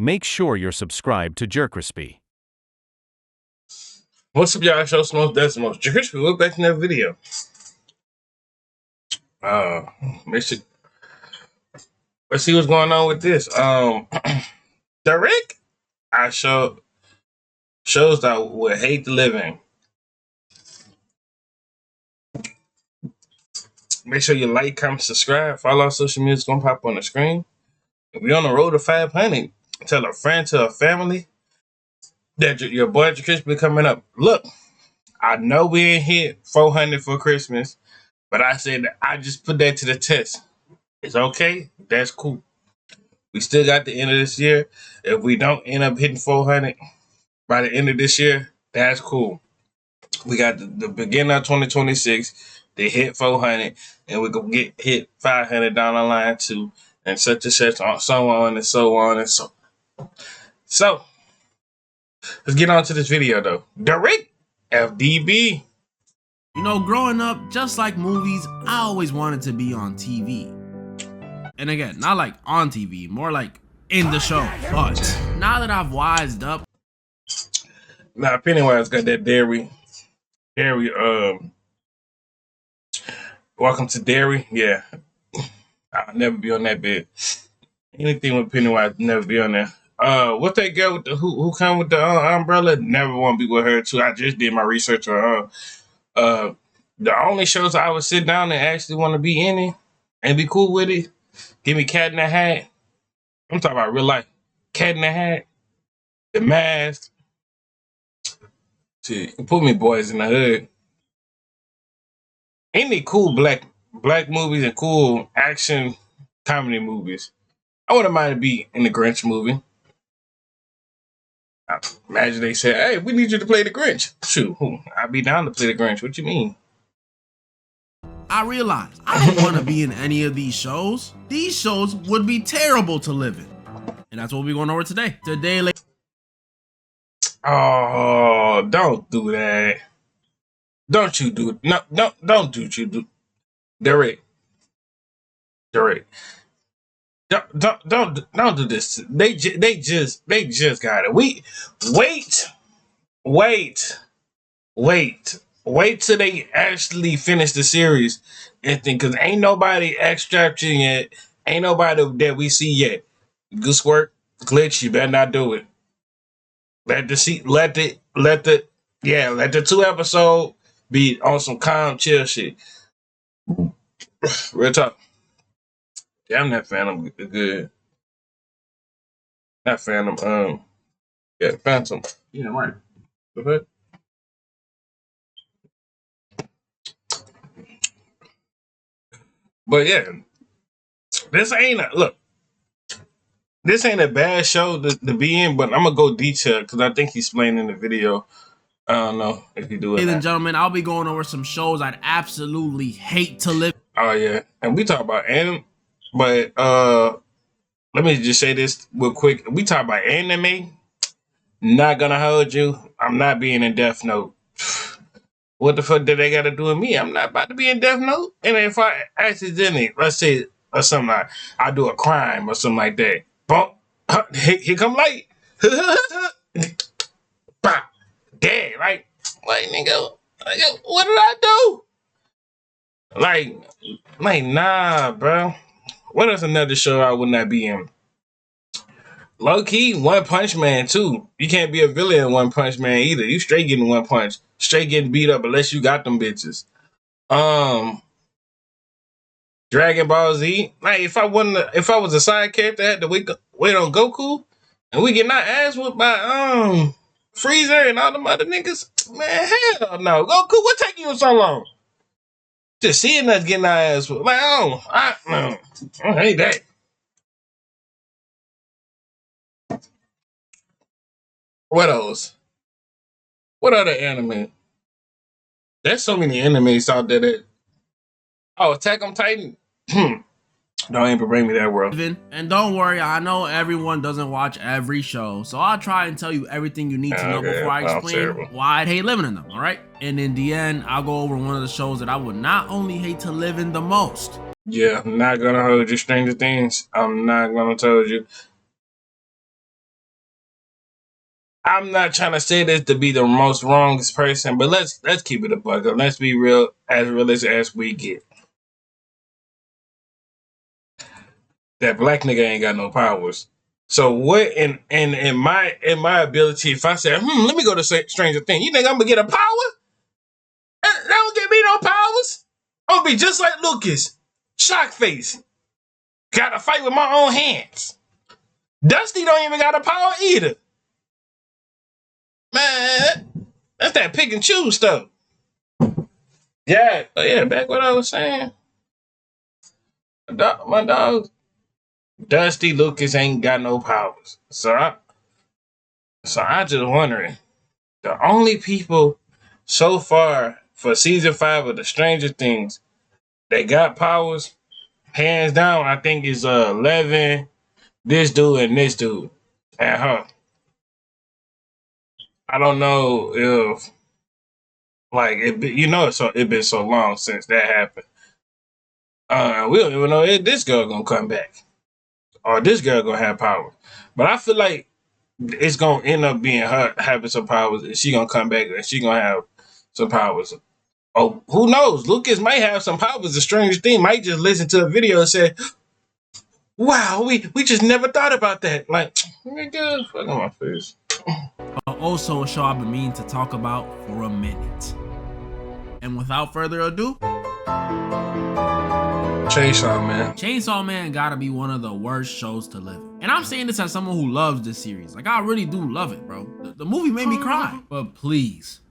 make sure you're subscribed to JerCrispy. What's up, y'all? Show Smokes Decimals. JerCrispy, we're back in that video. Let's see what's going on with this. Derek, shows that I would hate to live in. Make sure you like, comment, subscribe. Follow our social media. It's gonna pop on the screen. If we're on the road to 500, tell a friend, tell a family that your boy JerCrispy coming up. Look, I know we ain't hit 400 for Christmas, but I said that I just put that to the test. It's okay. That's cool. We still got the end of this year. If we don't end up hitting 400 by the end of this year, that's cool. We got the beginning of 2026. They hit 400, and we're going to get hit 500 down the line too, and such and such, so on and so on and so. So, let's get on to this video though. Derek, FDB. You know, growing up, just like movies, I always wanted to be on TV. And again, not like on TV, more like in the show. But now that I've wised up. Now, Pennywise got that dairy. Welcome to dairy. Yeah. I'll never be on that bed. Anything with Pennywise, never be on there. What that girl with the who come with the umbrella? Never want to be with her too. I just did my research on her. The only shows I would sit down and actually want to be in it and be cool with it. Give me Cat in the Hat. I'm talking about real life. Cat in the Hat. The Mask. Shit, put me Boys in the Hood. Any cool black movies and cool action comedy movies. I wouldn't mind to be in the Grinch movie. I imagine they said, "Hey, we need you to play the Grinch." Shoot, I'd be down to play the Grinch. What you mean? I realized I don't want to be in any of these shows. These shows would be terrible to live in. And that's what we're going over today. Oh, don't do that. Don't you do it. No, don't do what you do. Derek. Don't do this. They just got it. Wait till they actually finish the series and think, because ain't nobody extracting yet. Ain't nobody that we see yet. Good squirt, glitch, you better not do it. Let the 2 episode be on some calm, chill shit. Real talk. Damn, that Phantom good. Not Phantom, Phantom. Yeah, right. Okay. But yeah, this ain't a bad show to be in, but I'm gonna go detailed because I think he's playing in the video. I don't know if you do it. Ladies and gentlemen, I'll be going over some shows I'd absolutely hate to live. Oh yeah, and we talk about anime, but let me just say this real quick. We talk about anime. Not gonna hold you. I'm not being in Death Note. What the fuck did they got to do with me? I'm not about to be in Death Note. And if I accidentally, let's say, or something like, I do a crime or something like that. Bump, here come light. Bop, dead, right? Like, nigga, what did I do? Like, nah, bro. What is another show I would not be in? Low key, One Punch Man too. You can't be a villain in One Punch Man either. You straight getting one punch, straight getting beat up unless you got them bitches. Dragon Ball Z. Like if I was a side character, I had to wait on Goku, and we getting our ass whooped by Freezer and all them other niggas. Man, hell no. Goku, what taking you so long? Just seeing us getting our ass whooped. Like, I hate that. What else? What other anime? There's so many animes out there that... Oh, Attack on Titan? Don't even bring me that world. And don't worry, I know everyone doesn't watch every show, so I'll try and tell you everything you need to know before I explain why I'd hate living in them, alright? And in the end, I'll go over one of the shows that I would not only hate to live in the most. Yeah, I'm not gonna hold you, Stranger Things. I'm not gonna tell you. I'm not trying to say this to be the most wrongest person, but let's keep it a buck. Let's be realistic as we get. That black nigga ain't got no powers. So what in my ability, if I say, let me go to Stranger Things, you think I'm gonna get a power? That don't get me no powers. I'm gonna be just like Lucas. Shock face. Gotta fight with my own hands. Dusty don't even got a power either. Man, that's that pick and choose stuff. Yeah, back what I was saying. My dog, Dusty Lucas ain't got no powers. So I just wondering, the only people so far for season 5 of the Stranger Things that got powers, hands down, I think is 11, this dude and this dude, and her. I don't know if it been so long since that happened. We don't even know if this girl gonna come back or this girl gonna have powers. But I feel like it's gonna end up being her having some powers, and she gonna come back and she gonna have some powers. Oh, who knows? Lucas might have some powers. The Stranger Thing might just listen to a video and say, "Wow, we just never thought about that." Like, nigga, fuck on my face. Also, a show I've been meaning to talk about for a minute. And without further ado, Chainsaw Man. Chainsaw Man gotta be one of the worst shows to live in. And I'm saying this as someone who loves this series. Like, I really do love it, bro. The movie made me cry. But please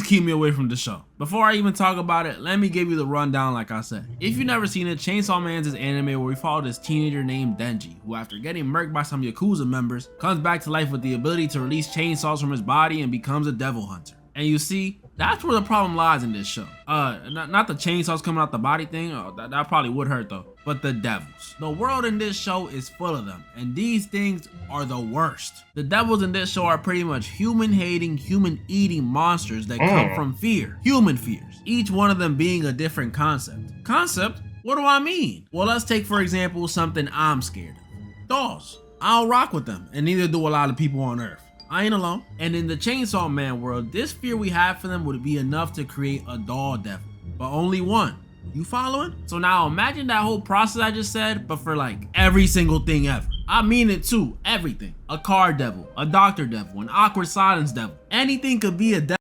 keep me away from the show. Before I even talk about it, let me give you the rundown like I said. If you've never seen it, Chainsaw Man's this anime where we follow this teenager named Denji, who after getting murked by some Yakuza members, comes back to life with the ability to release chainsaws from his body and becomes a devil hunter. And you see, that's where the problem lies in this show. Not the chainsaws coming out the body thing, that probably would hurt though, but the devils. The world in this show is full of them, and these things are the worst. The devils in this show are pretty much human-hating, human-eating monsters that come from fear, human fears, each one of them being a different concept. Concept? What do I mean? Well, let's take for example something I'm scared of. Dolls. I don't rock with them, and neither do a lot of people on Earth. I ain't alone. And in the Chainsaw Man world, this fear we have for them would be enough to create a doll devil, but only one. You following? So now imagine that whole process I just said, but for like every single thing ever. I mean it too, everything. A car devil, a doctor devil, an awkward silence devil. Anything could be a devil.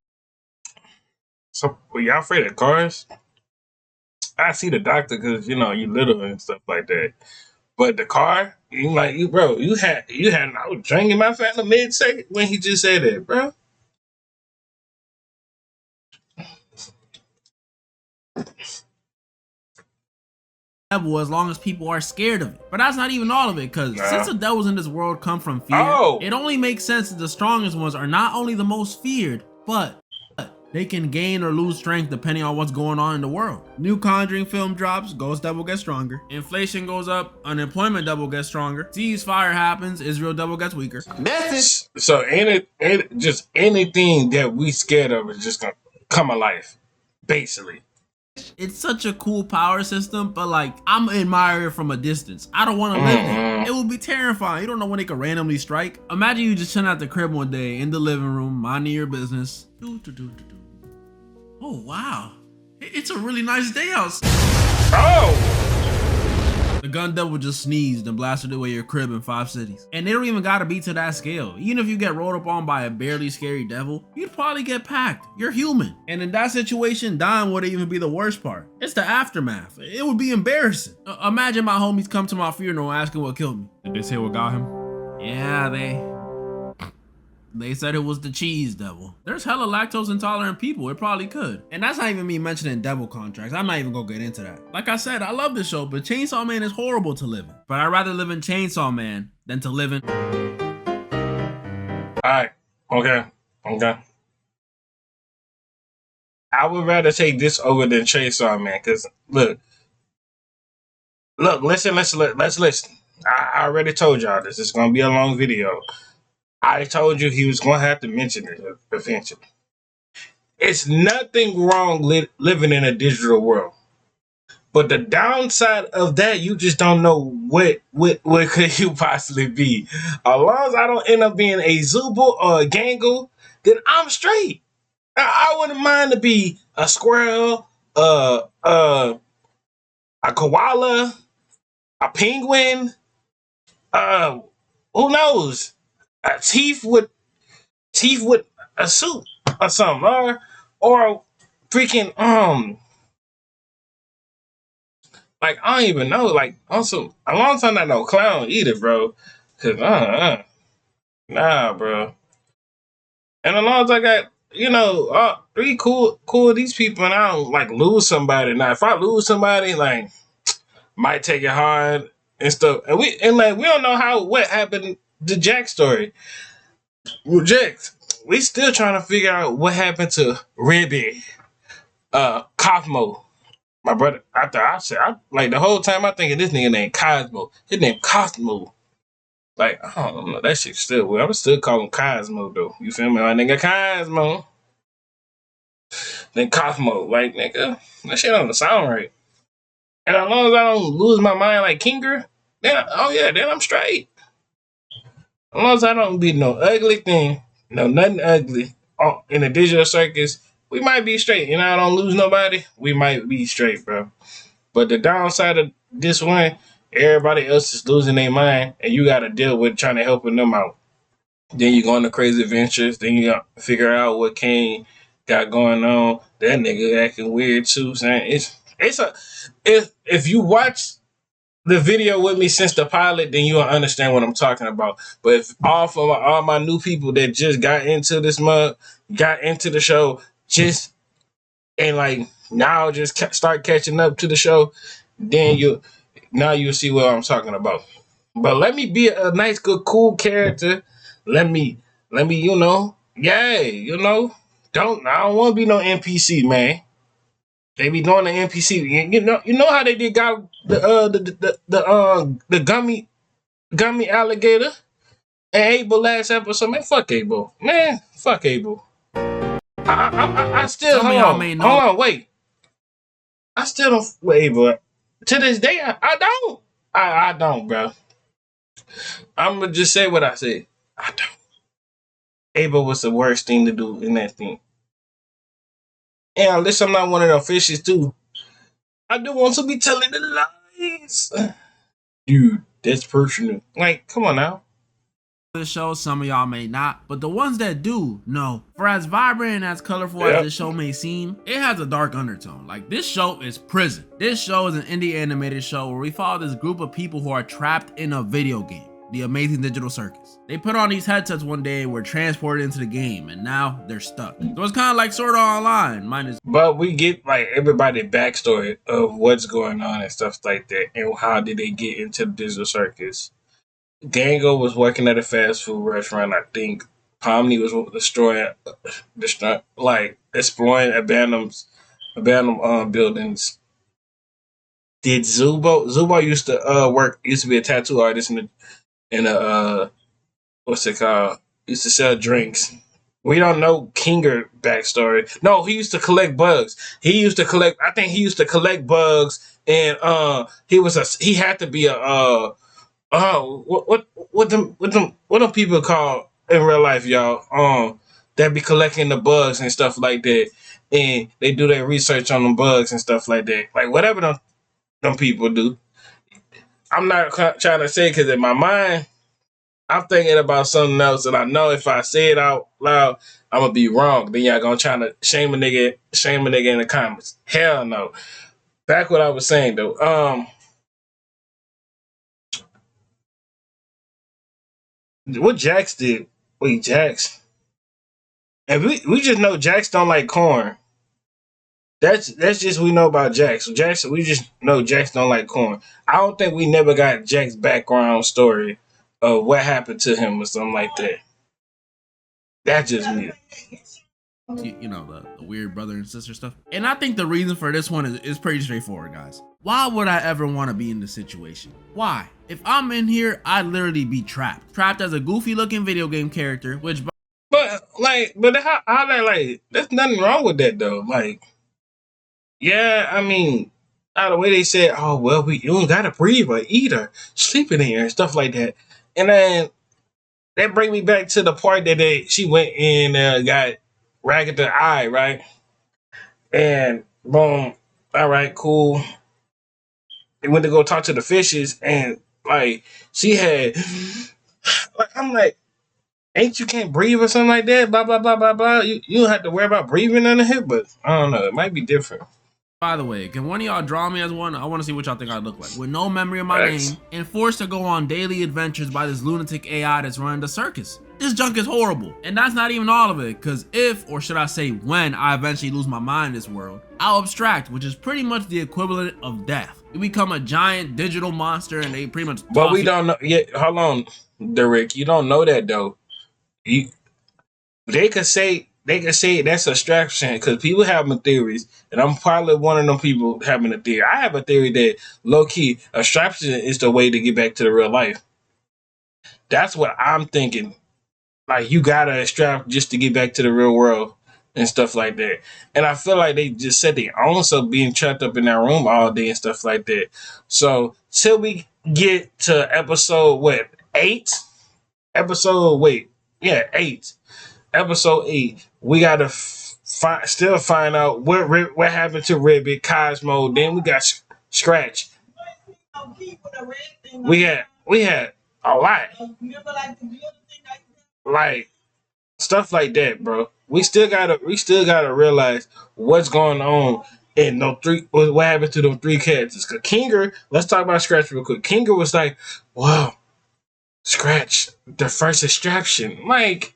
So, y'all afraid of cars? I see the doctor because, you little and stuff like that. But the car, you had, I was drinking my family mid-second when he just said that, bro. As long as people are scared of it. But that's not even all of it, because since the devils in this world come from fear, it only makes sense that the strongest ones are not only the most feared, but they can gain or lose strength depending on what's going on in the world. New Conjuring film drops, Ghost Devil gets stronger. Inflation goes up, unemployment devil gets stronger. Ceasefire happens, Israel devil gets weaker. Message. So just anything that we scared of is just gonna come alive, basically. It's such a cool power system, but like, I'm admiring it from a distance. I don't want to live there. It would be terrifying. You don't know when they could randomly strike. Imagine you just chilling at the crib one day in the living room, minding your business. Oh wow, it's a really nice day outside. Oh! The gun devil just sneezed and blasted away your crib in 5 cities. And they don't even gotta be to that scale. Even if you get rolled up on by a barely scary devil, you'd probably get packed. You're human. And in that situation, dying wouldn't even be the worst part. It's the aftermath. It would be embarrassing. Imagine my homies come to my funeral asking what killed me. Did they say what got him? Yeah, they said it was the cheese devil. There's hella lactose intolerant people. It probably could. And that's not even me mentioning devil contracts. I'm not even gonna get into that. Like I said, I love this show, but Chainsaw Man is horrible to live in. But I'd rather live in Chainsaw Man than to live in... Alright. Okay. I would rather take this over than Chainsaw Man, because look, listen. Let's listen. I already told y'all this. It's gonna be a long video. I told you he was going to have to mention it eventually. It's nothing wrong living in a digital world. But the downside of that, you just don't know what could you possibly be. As long as I don't end up being a Zubo or a Gangle, then I'm straight. I wouldn't mind to be a squirrel, a koala, a penguin, who knows? A teeth with a suit or something, or freaking like I don't even know. Like also a long time I know clown either, bro. Cause nah, bro. And as long as I got three cool these people, and I don't like lose somebody. Now if I lose somebody, like might take it hard and stuff. And we don't know what happened to Jack's story. Well, Jax, we still trying to figure out what happened to Ribby, Cosmo. My brother, after I said, like the whole time I thinking this nigga named Cosmo. His name Cosmo. Like, I don't know, that shit still weird. I would still call him Cosmo though. You feel me? My nigga Cosmo. Then Cosmo. Like, nigga, that shit don't sound right. And as long as I don't lose my mind like Kinger, then I'm straight. As long as I don't be no ugly thing, no nothing ugly in the digital circus, we might be straight. You know, I don't lose nobody, we might be straight, bro. But the downside of this one, everybody else is losing their mind, and you got to deal with trying to helping them out. Then you go on the crazy adventures. Then you got to figure out what Kane got going on. That nigga acting weird too. Saying if you watch the video with me since the pilot, then you'll understand what I'm talking about. But if all my new people that just got into got into the show, and like now just start catching up to the show, then you'll see what I'm talking about. But let me be a nice, good, cool character. Let me, I don't want to be no NPC, man. They be doing the NPC. You know how they did got the gummy alligator and Abel last episode. Man, fuck Abel. Man, fuck Abel. I still hold on, wait. I still don't wait, but to this day I don't. I don't, bro. I'm gonna just say what I said. I don't. Abel was the worst thing to do in that thing. And unless I'm not one of the fishes too, I do want to be telling the lies. Dude, that's personal. Like, come on now. This show, some of y'all may not, but the ones that do know. For as vibrant and as colorful as this show may seem, it has a dark undertone. Like, this show is prison. This show is an indie animated show where we follow this group of people who are trapped in a video game, the Amazing Digital Circus. They put on these headsets one day and were transported into the game, and now they're stuck. So it's kind of like Sword Art Online, But we get like everybody's backstory of what's going on and stuff like that, and how did they get into the Digital Circus. Gango was working at a fast food restaurant, I think. Pomni was destroying, like exploring abandoned buildings. Did Zubo used to be a tattoo artist in a what's it called? Used to sell drinks. We don't know Kinger backstory. No, he used to collect bugs. I think he used to collect bugs, and he had to be a what them people call in real life, y'all? That be collecting the bugs and stuff like that, and they do their research on them bugs and stuff like that. Like whatever them people do. I'm not trying to say because in my mind, I'm thinking about something else, and I know if I say it out loud, I'm gonna be wrong. Then y'all gonna try to shame a nigga in the comments. Hell no. Back what I was saying though. What Jax did? Wait, Jax. And we just know Jax don't like corn. That's just we know about Jax. We just know Jax don't like corn. I don't think we never got Jax's background story of what happened to him or something like that. That's just me. You know, the weird brother and sister stuff. And I think the reason for this one is pretty straightforward, guys. Why would I ever want to be in this situation? Why? If I'm in here, I'd literally be trapped. Trapped as a goofy looking video game character, which... But how that, like, there's nothing wrong with that, though. Like, yeah, I mean, out of the way they said, oh well, you don't gotta breathe or eat or sleep in here and stuff like that. And then that bring me back to the part that she went in got ragged the eye, right? And boom, all right, cool. They went to go talk to the fishes, and like she had, like I'm like, ain't you can't breathe or something like that? Blah blah blah blah blah. You don't have to worry about breathing under here, but I don't know, it might be different. By the way, can one of y'all draw me as one? I want to see what y'all think I look like. With no memory of my name and forced to go on daily adventures by this lunatic AI that's running the circus. This junk is horrible. And that's not even all of it, because if, or should I say when, I eventually lose my mind in this world, I'll abstract, which is pretty much the equivalent of death. You become a giant digital monster and they pretty much... But we don't know yet. Hold on, Derek. You don't know that though. They could say that's abstraction because people have my theories, and I'm probably one of them people having a theory. I have a theory that low key abstraction is the way to get back to the real life. That's what I'm thinking. Like you gotta abstract just to get back to the real world and stuff like that. And I feel like they just said they own so being trapped up in that room all day and stuff like that. So till we get to episode 8? Episode 8. We gotta still find out what happened to Ribbit, Cosmo. Then we got Scratch. We had a lot, like stuff like that, bro. We still gotta realize what's going on in those three. What happened to those 3 characters? Cause Kinger, let's talk about Scratch real quick. Kinger was like, "Wow, Scratch, the first extraction, like."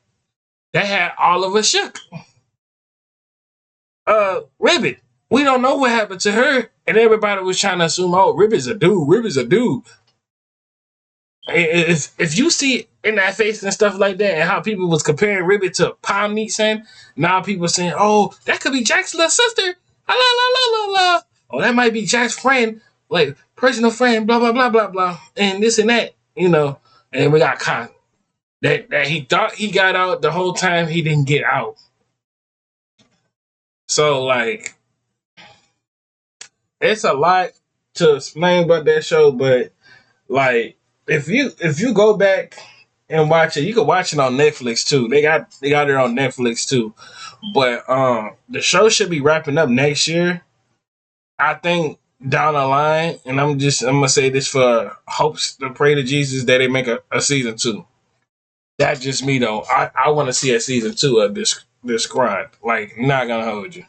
That had all of us shook. Ribbit, we don't know what happened to her, and everybody was trying to assume, oh, Ribbit's a dude. If you see in that face and stuff like that, and how people was comparing Ribbit to Palm Meat saying, now people saying, oh, that could be Jack's little sister. La la la la la. Oh, that might be Jack's friend, like personal friend, blah blah blah blah blah, and this and that, And we got Con. That he thought he got out the whole time he didn't get out. So like it's a lot to explain about that show, but like if you go back and watch it, you can watch it on Netflix too. They got it on Netflix too. But the show should be wrapping up next year. I think down the line, and I'm gonna say this for hopes to pray to Jesus that they make a season 2. That's just me though. I want to see a season 2 of this grind. Like, not gonna hold you.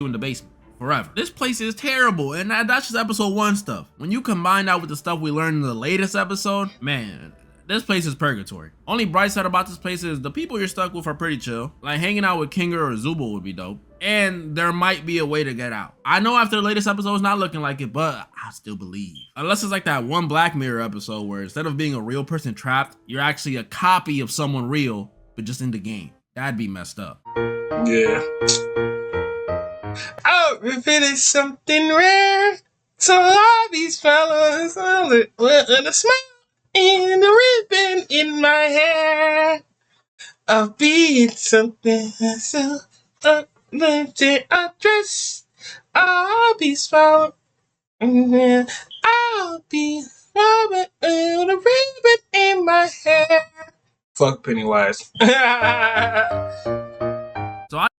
In the basement forever. This place is terrible, and that's just episode 1 stuff. When you combine that with the stuff we learned in the latest episode, man, this place is purgatory. Only bright side about this place is the people you're stuck with are pretty chill. Like hanging out with Kinger or Zubul would be dope. And there might be a way to get out. I know after the latest episode it's not looking like it, but I still believe. Unless it's like that one Black Mirror episode where instead of being a real person trapped, you're actually a copy of someone real, but just in the game. That'd be messed up. Yeah. Oh, if it is something rare, so all these fellas with a smile and a ribbon in my hair, I'll be something so uplifted a dress. I'll be smiling. I'll be smiling with a ribbon in my hair. Fuck Pennywise.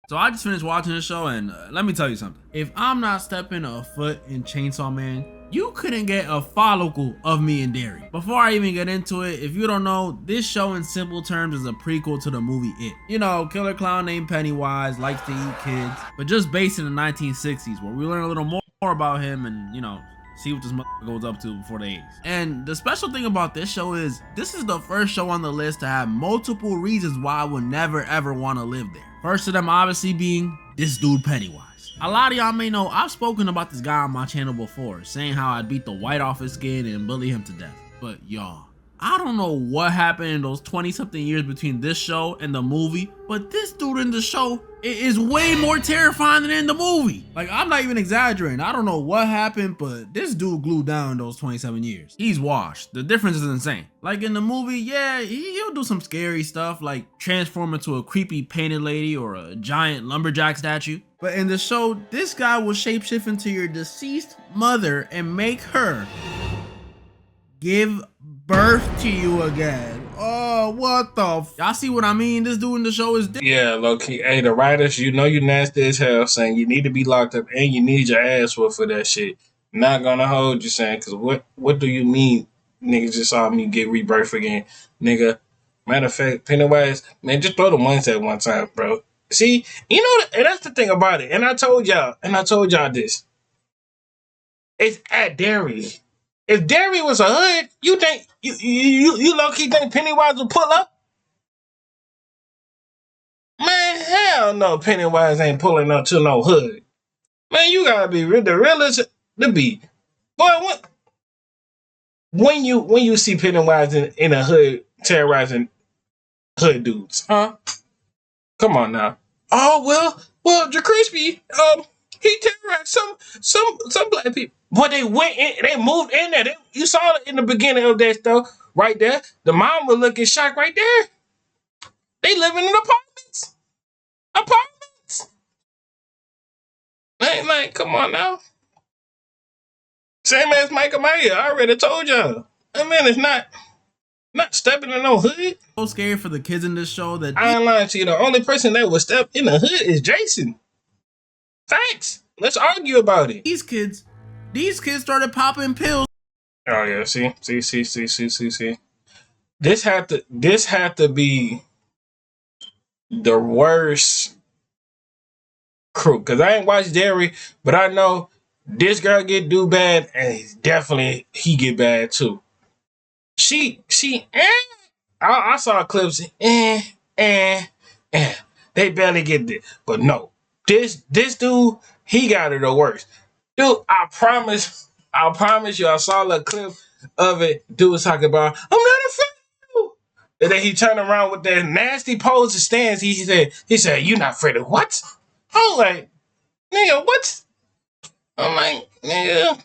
So I just finished watching the show, and let me tell you something. If I'm not stepping a foot in Chainsaw Man, you couldn't get a follicle of me and Derry. Before I even get into it, if you don't know, this show in simple terms is a prequel to the movie It. Killer clown named Pennywise, likes to eat kids, but just based in the 1960s, where we learn a little more about him and, see what this goes up to before the 80s. And the special thing about this show is, this is the first show on the list to have multiple reasons why I would never ever want to live there. First of them obviously being this dude Pennywise. A lot of y'all may know I've spoken about this guy on my channel before, saying how I'd beat the white off his skin and bully him to death. But y'all, I don't know what happened in those 20-something years between this show and the movie, but this dude in the show is way more terrifying than in the movie. Like, I'm not even exaggerating. I don't know what happened, but this dude glued down those 27 years. He's washed. The difference is insane. Like in the movie, yeah, he'll do some scary stuff like transform into a creepy painted lady or a giant lumberjack statue. But in the show, this guy will shapeshift into your deceased mother and make her give birth to you again. Oh, what the y'all see what I mean? This dude in the show is yeah, low key. Hey, the writers, you know you nasty as hell, saying you need to be locked up and you need your ass whooped for that shit. Not gonna hold you, saying, cause what do you mean niggas just saw me get rebirth again? Nigga. Matter of fact, Pennywise, man, just throw the ones at one time, bro. See, you know, and that's the thing about it. And I told y'all this. It's at Derry. If Derry was a hood, you think you low key think Pennywise would pull up? Man, hell no, Pennywise ain't pulling up to no hood. Man, you gotta be the realest to be. Boy, when you see Pennywise in a hood terrorizing hood dudes, huh? Come on now. Oh well, JerCrispy, he terrorized some black people. But they went in, they moved in there. You saw it in the beginning of that stuff right there. The mom was looking shocked right there. They living in apartments. Like, come on now. Same as Michael Myers. I already told y'all. I mean, it's not stepping in no hood. So scary for the kids in this show that I ain't lying to you. The only person that would step in the hood is Jason. Facts. Let's argue about it. These kids started popping pills. Oh yeah, see. This had to be the worst crew. Cause I ain't watched Derry, but I know this girl do bad, and definitely he get bad too. I saw clips, they barely get it. But no, this dude, he got it the worst. Dude, I promise you, I saw a clip of it. Dude was talking about, I'm not afraid of you. And then he turned around with that nasty pose and stance. He said, you not afraid of what? I'm like, nigga, what? I'm like, nigga,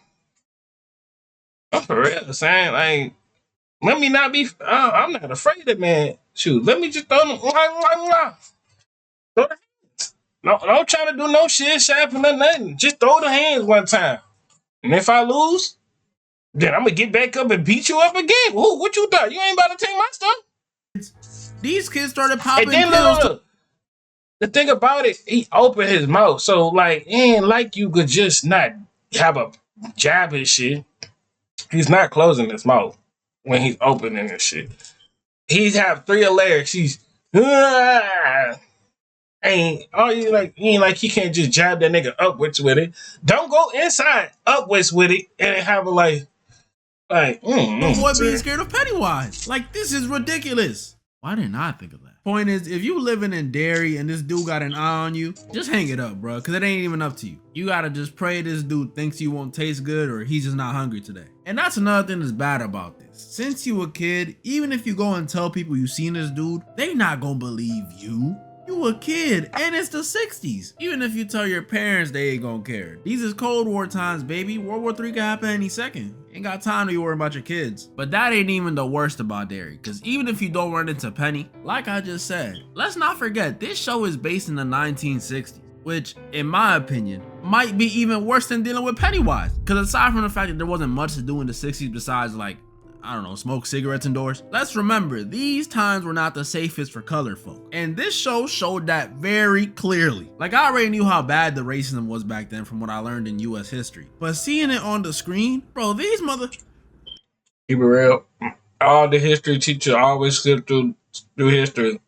I'm for real, saying, like, let me not be, I'm not afraid of man. Shoot, let me just throw them, throw the hands. No, don't try to do no shit, shapping or nothing. Just throw the hands one time. And if I lose, then I'm going to get back up and beat you up again. Ooh, what you thought? You ain't about to take my stuff? These kids started popping pills. Look. The thing about it, he opened his mouth. So, like, it ain't like you could just not have a jab and shit. He's not closing his mouth when he's opening his shit. He's have 3 layers. He's ain't like he can't just jab that nigga upwards with it. Don't go inside upwards with it and have a like boy being scared of Pennywise. Like, this is ridiculous. Why didn't I think of that? Point is, if you living in Derry and this dude got an eye on you, just hang it up, bro, because it ain't even up to you. You gotta just pray this dude thinks you won't taste good or he's just not hungry today. And that's another thing that's bad about this. Since you a kid, even if you go and tell people you seen this dude, they not gonna believe you. You a kid, and it's the 60s. Even if you tell your parents, they ain't gonna care. These is Cold War times, baby. World War III can happen any second. Ain't got time to be worrying about your kids. But that ain't even the worst about Derry, because even if you don't run into Penny, like I just said, let's not forget, this show is based in the 1960s, which, in my opinion, might be even worse than dealing with Pennywise. Because aside from the fact that there wasn't much to do in the 60s besides, like, I don't know, smoke cigarettes indoors. Let's remember, these times were not the safest for colored folk. And this show showed that very clearly. Like, I already knew how bad the racism was back then from what I learned in US history. But seeing it on the screen, bro, these mother... Keep it real. All the history teachers always skip through history.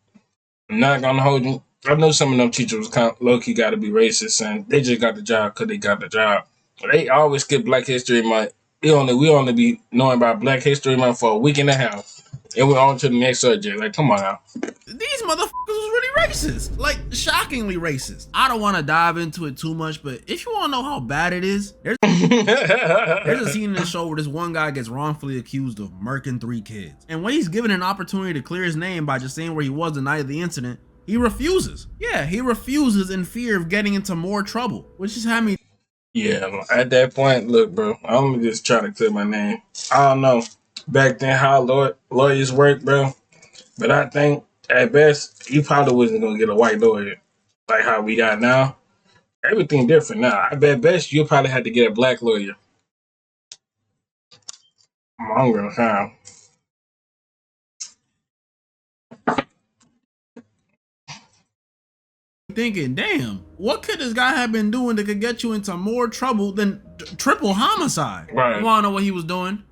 I'm not gonna hold you. I know some of them teachers was kind of low-key got to be racist, and they just got the job because they got the job. They always skip Black History Month. We only be knowing about Black History Month for a week and a half. And we're on to the next subject. Like, come on now. These motherfuckers was really racist. Like, shockingly racist. I don't want to dive into it too much, but if you want to know how bad it is, there's a scene in the show where this one guy gets wrongfully accused of murking 3 kids. And when he's given an opportunity to clear his name by just saying where he was the night of the incident, he refuses. Yeah, he refuses in fear of getting into more trouble, which just had me. Yeah, at that point, look, bro, I'm just trying to clear my name. I don't know back then how lawyers work, bro, but I think at best, you probably wasn't going to get a white lawyer like how we got now. Everything different now. I bet best you probably had to get a black lawyer. I'm gonna have. Thinking, damn, what could this guy have been doing that could get you into more trouble than triple homicide? Right. You wanna know what he was doing?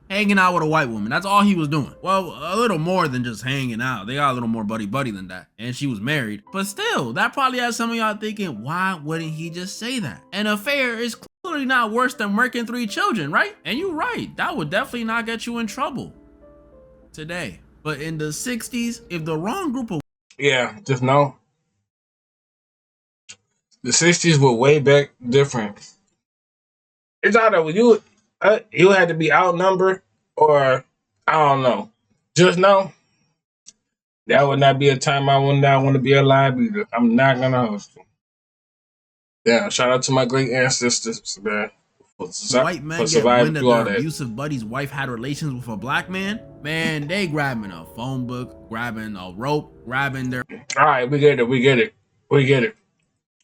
Hanging out with a white woman. That's all he was doing. Well, a little more than just hanging out. They got a little more buddy-buddy than that. And she was married. But still, that probably has some of y'all thinking, why wouldn't he just say that? An affair is clearly not worse than murking 3 children, right? And you're right. That would definitely not get you in trouble today. But in the 60s, if the wrong group of... Yeah, just know. The 60s were way back different. It's either you had to be outnumbered or I don't know. Just know that would not be a time I would not want to be alive either. I'm not gonna host you. Yeah, shout out to my great ancestors, man. White men get wind that their abusive buddy's wife had relations with a black man. Man, they grabbing a phone book, grabbing a rope, grabbing their... All right, we get it.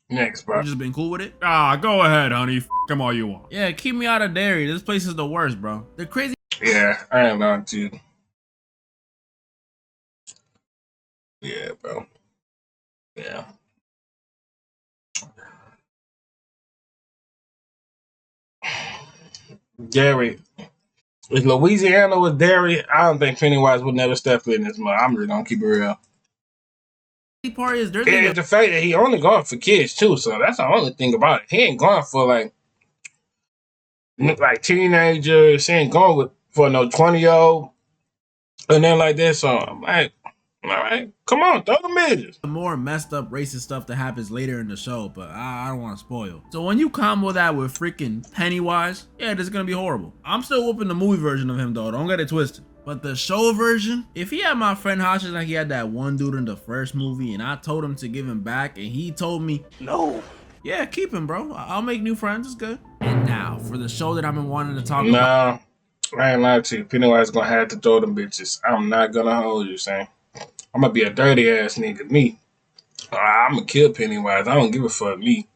Next, bro. You just been cool with it? Go ahead, honey. F him all you want. Yeah, keep me out of dairy. This place is the worst, bro. The crazy... Yeah, I ain't lying to you. Yeah, bro. Yeah. Dairy. If Louisiana was dairy, I don't think Pennywise would never step in this month. I'm just gonna keep it real. Part is there's the fact that he only going for kids too, so that's the only thing about it. He ain't going for like teenagers. He ain't going for no 20-year-old and then like that. So I'm like, all right, come on, throw the midgets. More messed up racist stuff that happens later in the show, but I don't want to spoil. So when you combo that with freaking Pennywise, yeah, this is gonna be horrible. I'm still whooping the movie version of him though. Don't get it twisted. But the show version, if he had my friend hostage like he had that one dude in the first movie and I told him to give him back and he told me, no, yeah, keep him, bro. I'll make new friends. It's good. And now, for the show that I've been wanting to talk about. No, I ain't lying to you. Pennywise gonna have to throw them bitches. I'm not gonna hold you, Sam. I'm gonna be a dirty ass nigga. Me. I'm gonna kill Pennywise. I don't give a fuck, me.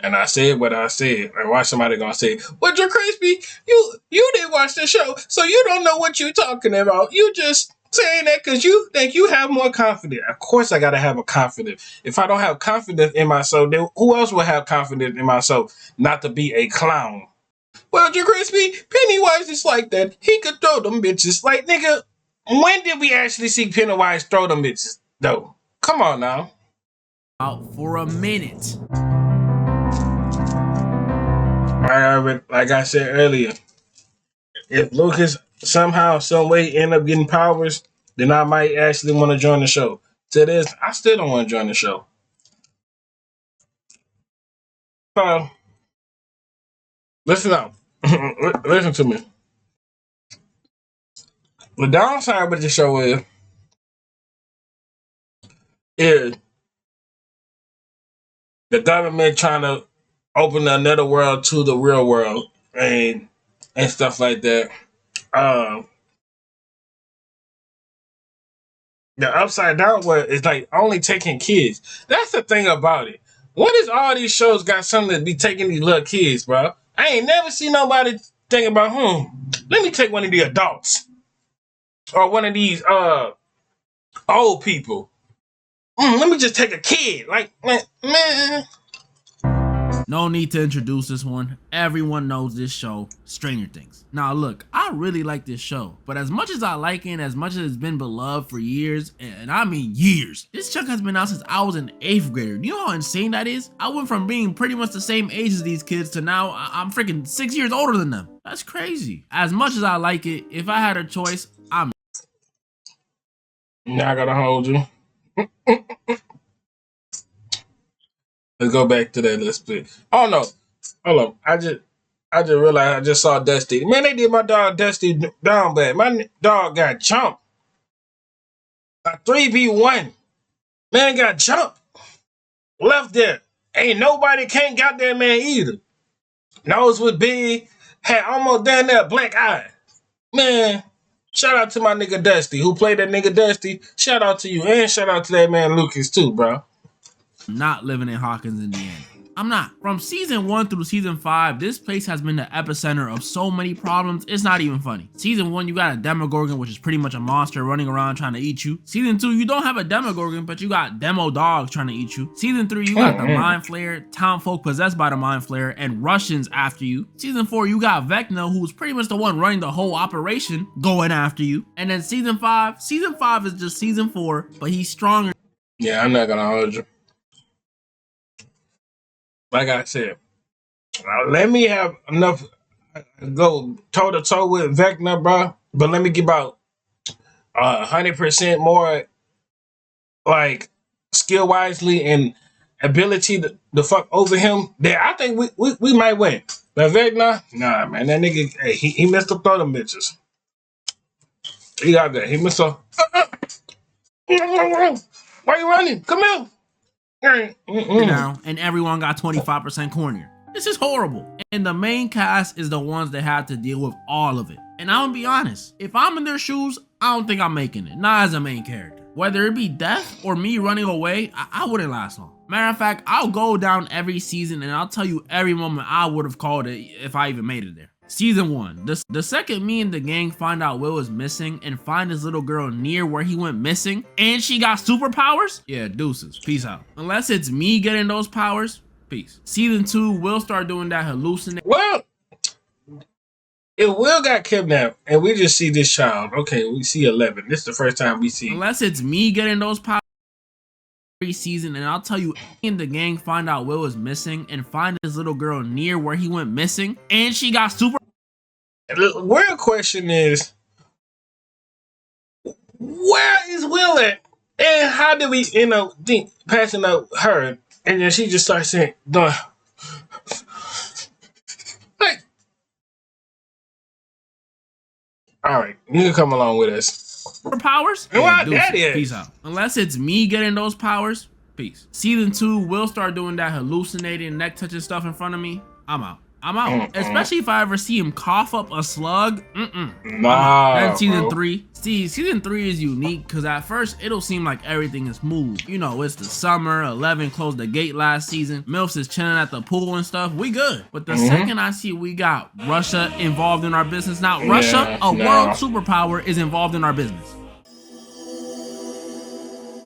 And I said what I said. And why somebody gonna say, well, JerCrispy, you didn't watch the show, so you don't know what you're talking about. You just saying that because you think you have more confidence. Of course I gotta have a confidence. If I don't have confidence in myself, then who else will have confidence in myself not to be a clown? Well, JerCrispy, Pennywise is like that. He could throw them bitches. Like, nigga, when did we actually see Pennywise throw them bitches, though? Come on now. Out for a minute. Like I said earlier, if Lucas somehow, some way end up getting powers, then I might actually want to join the show. To this, I still don't want to join the show. Listen up. Listen to me. The downside with the show is the government trying to open another world to the real world and stuff like that. The upside down world is like only taking kids. That's the thing about it. What is all these shows got something to be taking these little kids, bro? I ain't never seen nobody think about, let me take one of the adults. Or one of these old people. Let me just take a kid. Like, man. No need to introduce this one. Everyone knows this show, Stranger Things. Now look, I really like this show, but as much as I like it, as much as it's been beloved for years, and I mean years, this chunk has been out since I was an 8th grader. You know how insane that is? I went from being pretty much the same age as these kids to now I'm freaking 6 years older than them. That's crazy. As much as I like it, if I had a choice, Not gonna hold you. Let's go back to that list. Oh no, hold on. I just realized I just saw Dusty. Man, they did my dog Dusty down bad. My dog got jumped. A 3v1. Man got jumped. Left there. Ain't nobody can't got that man either. Nose was big. Had almost down there black eye. Man, shout out to my nigga Dusty, who played that nigga Dusty. Shout out to you. And shout out to that man Lucas too, bro. Not living in Hawkins, Indiana. I'm not. From season 1 through season 5, this place has been the epicenter of so many problems, it's not even funny. Season 1, you got a Demogorgon, which is pretty much a monster running around trying to eat you. Season 2, you don't have a Demogorgon, but you got demo dogs trying to eat you. Season 3, you got the Mind Flayer, town folk possessed by the Mind Flayer, and Russians after you. Season 4, you got Vecna, who's pretty much the one running the whole operation, going after you. And then season 5 is just season 4, but he's stronger. Yeah, I'm not gonna hold you. Like I said, let me have enough go toe to toe with Vecna, bro. But let me get about 100% more, like skill wisely and ability to fuck over him. There, I think we might win. But Vecna, nah, man, that nigga, hey, he messed up all them bitches. He got that. He messed up. Why you running? Come here. Now, and everyone got 25% cornier. This is horrible. And the main cast is the ones that have to deal with all of it. And I'm gonna be honest, if I'm in their shoes, I don't think I'm making it, not as a main character. Whether it be death or me running away, I wouldn't last long. Matter of fact, I'll go down every season and I'll tell you every moment I would have called it if I even made it there. Season 1. The second me and the gang find out Will is missing and find his little girl near where he went missing and she got superpowers, yeah, deuces, peace out. Unless it's me getting those powers, peace. Season 2, Will start doing that hallucinate. Well, if Will got kidnapped and we just see this child, okay, we see 11. This is the first time we see. Unless it's me getting those powers every season, and I'll tell you, and the gang find out Will is missing and find his little girl near where he went missing and she got super. The real question is, where is Will at? And how did we, think passing up her? And then she just starts saying, like, all right, you can come along with us. Powers? Yeah, that is. Peace out. Unless it's me getting those powers, peace. Season 2, Will start doing that hallucinating, neck touching stuff in front of me. I'm out. Especially if I ever see him cough up a slug. Nah. Then season 3. See, season 3 is unique because at first it'll seem like everything is smooth. You know, it's the summer, 11 closed the gate last season. Milfs is chilling at the pool and stuff. We good. But the second I see we got Russia involved in our business. Now, Russia, world superpower, is involved in our business.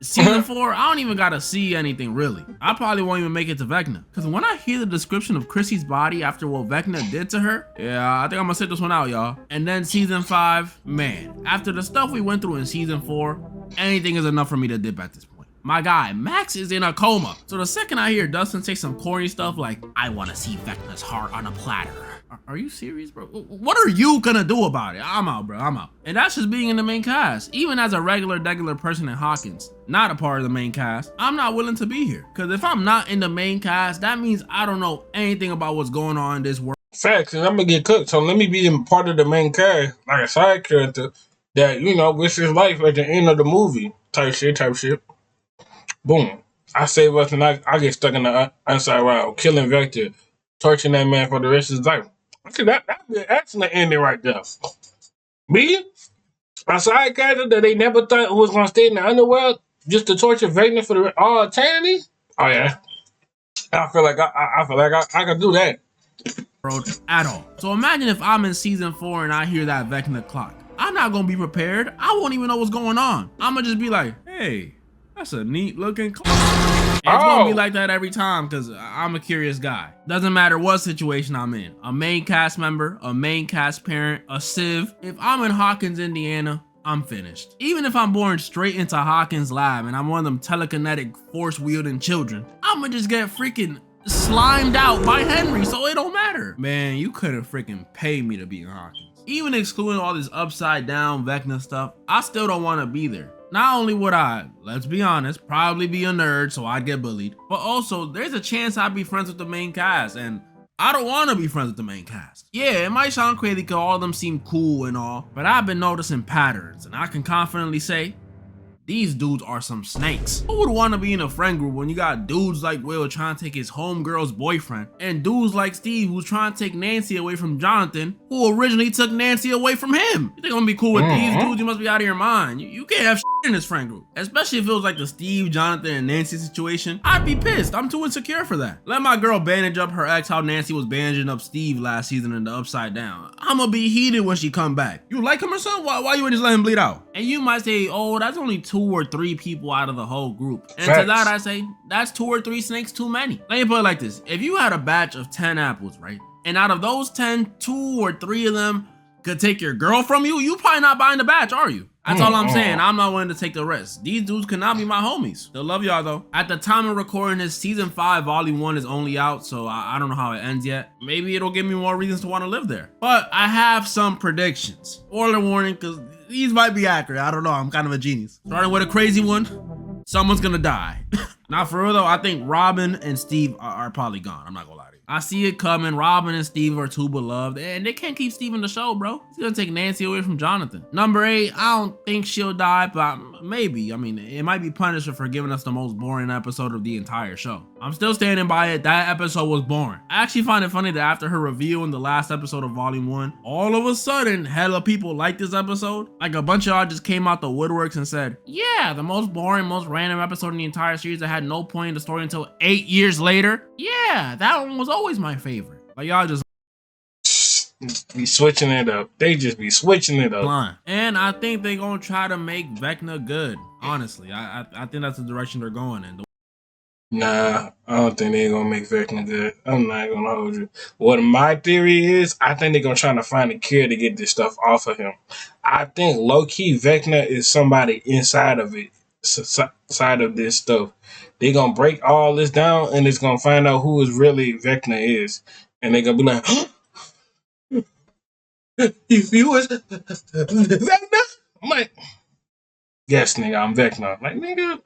Season 4, I don't even gotta see anything really. I probably won't even make it to Vecna. Cause when I hear the description of Chrissy's body after what Vecna did to her, yeah, I think I'm gonna sit this one out, y'all. And then season 5, man, after the stuff we went through in season 4, anything is enough for me to dip at this point. My guy, Max is in a coma. So the second I hear Dustin say some corny stuff like, I wanna see Vecna's heart on a platter. Are you serious, bro? What are you gonna do about it? I'm out, bro. I'm out. And that's just being in the main cast. Even as a regular person in Hawkins, not a part of the main cast, I'm not willing to be here. Because if I'm not in the main cast, that means I don't know anything about what's going on in this world. Facts, and I'm gonna get cooked. So let me be in part of the main cast, like a side character that, risks his life at the end of the movie. Type shit. Boom. I save us and I get stuck in the inside route, killing Vector, torturing that man for the rest of his life. Okay, that'd be an excellent ending right there. Me, a side character that they never thought was gonna stay in the underworld just to torture Vecna for all eternity. Oh yeah, I feel like I could do that. At all. So imagine if I'm in season 4 and I hear that Vecna clock. I'm not gonna be prepared. I won't even know what's going on. I'm gonna just be like, hey, that's a neat looking clock. And it's gonna be like that every time because I'm a curious guy. Doesn't matter what situation I'm in. A main cast member, a main cast parent, a civ. If I'm in Hawkins, Indiana, I'm finished. Even if I'm born straight into Hawkins lab and I'm one of them telekinetic force wielding children, I'm gonna just get freaking slimed out by Henry, so it don't matter. Man, you couldn't freaking pay me to be in Hawkins. Even excluding all this upside down Vecna stuff, I still don't want to be there. Not only would I, let's be honest, probably be a nerd, so I'd get bullied, but also there's a chance I'd be friends with the main cast, and I don't want to be friends with the main cast. Yeah, it might sound crazy because all of them seem cool and all, but I've been noticing patterns, and I can confidently say, these dudes are some snakes. Who would want to be in a friend group when you got dudes like Will trying to take his homegirl's boyfriend, and dudes like Steve who's trying to take Nancy away from Jonathan, who originally took Nancy away from him? You think I'm gonna be cool with these dudes? You must be out of your mind. You can't have in this friend group. Especially if it was like the Steve, Jonathan, and Nancy situation. I'd be pissed. I'm too insecure for that. Let my girl bandage up her ex how Nancy was bandaging up Steve last season in the Upside Down. I'ma be heated when she come back. You like him or something? Why you would just let him bleed out? And you might say, oh, that's only 2 or 3 people out of the whole group. And to that I say, that's 2 or 3 snakes too many. Let me put it like this. If you had a batch of 10 apples, right? And out of those 10, 2 or 3 of them could take your girl from you, you probably not buying the batch, are you? That's all I'm saying. I'm not willing to take the risk. These dudes cannot be my homies. Still love y'all though. At the time of recording this, season 5, volume 1 is only out, so I don't know how it ends yet. Maybe it'll give me more reasons to want to live there. But I have some predictions. Spoiler warning, because these might be accurate. I don't know. I'm kind of a genius. Starting with a crazy one. Someone's gonna die. Not for real though. I think Robin and Steve are probably gone. I'm not gonna lie to you. I see it coming. Robin and Steve are too beloved, and they can't keep Steve in the show, bro. He's gonna take Nancy away from Jonathan. Number 8, I don't think she'll die, but maybe. I mean, it might be Punisher for giving us the most boring episode of the entire show. I'm still standing by it. That episode was boring. I actually find it funny that after her review in the last episode of Volume 1, all of a sudden, hella people like this episode. Like a bunch of y'all just came out the woodworks and said, yeah, the most boring, most random episode in the entire series that had no point in the story until 8 years later. Yeah, that one was always my favorite. Like y'all just be switching it up. They just be switching it up. Blind. And I think they're gonna try to make Vecna good. Honestly, I think that's the direction they're going in. Nah, I don't think they're gonna make Vecna good. I'm not gonna hold you. What my theory is, I think they're gonna try to find a cure to get this stuff off of him. I think low-key Vecna is somebody inside of it, side of this stuff. They're gonna break all this down and it's gonna find out who is really Vecna is. And they're gonna be like, huh? You was Vecna? I'm like, yes, nigga, I'm Vecna. I'm like, nigga,